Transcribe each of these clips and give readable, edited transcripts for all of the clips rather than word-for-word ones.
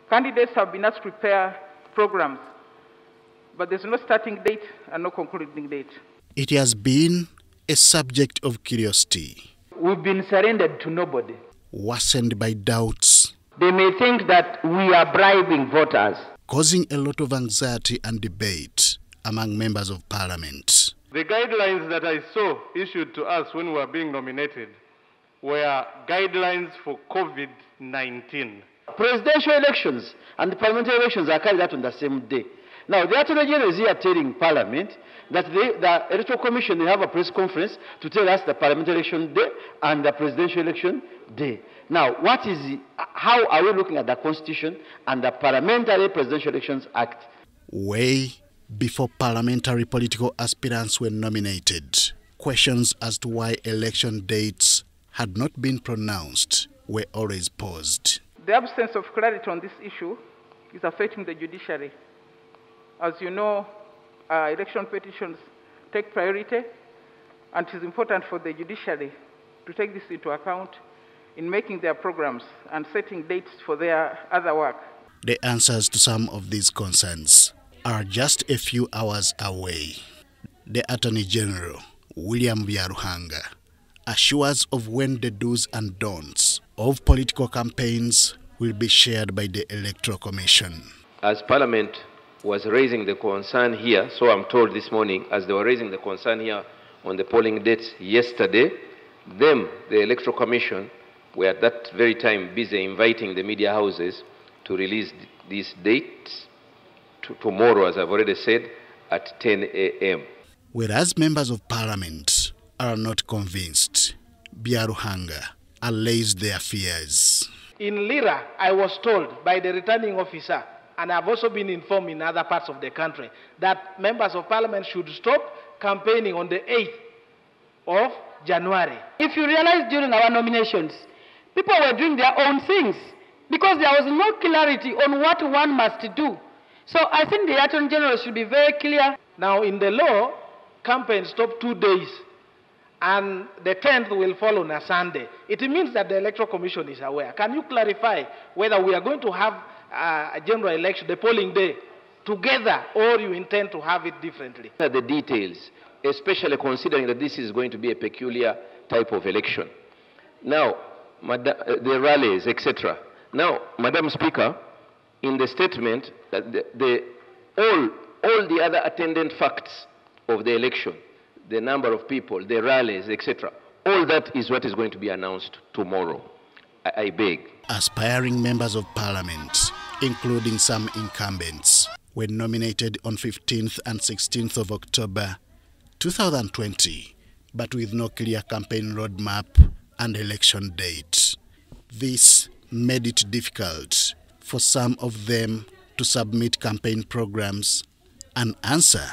Candidates have been asked to prepare programs, but there's no starting date and no concluding date. It has been a subject of curiosity. We've been surrendered to nobody. Worsened by doubts. They may think that we are bribing voters. Causing a lot of anxiety and debate among members of parliament. The guidelines that I saw issued to us when we were being nominated were guidelines for COVID-19. Presidential elections and the parliamentary elections are carried out on the same day. Now, the Attorney General is here telling Parliament that the Electoral Commission, they have a press conference to tell us the parliamentary election day and the presidential election day. Now, how are we looking at the Constitution and the Parliamentary Presidential Elections Act? Way before parliamentary political aspirants were nominated, questions as to why election dates had not been pronounced were always posed. The absence of clarity on this issue is affecting the judiciary. As you know, election petitions take priority, and it is important for the judiciary to take this into account in making their programs and setting dates for their other work. The answers to some of these concerns are just a few hours away. The Attorney General, William Byaruhanga, assures of when the do's and don'ts of political campaigns will be shared by the Electoral Commission. As Parliament was raising the concern here, so I'm told this morning, as they were raising the concern here on the polling dates yesterday, the Electoral Commission were at that very time busy inviting the media houses to release these dates tomorrow, as I've already said, at 10 a.m. Whereas members of Parliament are not convinced, Byaruhanga allays their fears. In Lira, I was told by the returning officer, and I've also been informed in other parts of the country, that members of Parliament should stop campaigning on the 8th of January. If you realize during our nominations, people were doing their own things because there was no clarity on what one must do. So I think the Attorney General should be very clear. Now, in the law, campaigns stop 2 days, and the 10th will fall on a Sunday. It means that the Electoral Commission is aware. Can you clarify whether we are going to have a general election, the polling day, together, or you intend to have it differently? The details, especially considering that this is going to be a peculiar type of election. Now, the rallies, etc. Now, Madam Speaker, in the statement, all the other attendant facts of the election, the number of people, the rallies, etc., all that is what is going to be announced tomorrow. I beg. Aspiring members of Parliament, including some incumbents, were nominated on 15th and 16th of October 2020, but with no clear campaign roadmap and election date. This made it difficult for some of them to submit campaign programs, an answer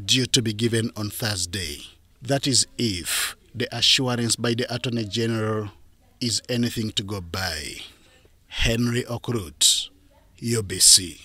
due to be given on Thursday. That is if the assurance by the Attorney General is anything to go by. Henry Okrut, UBC.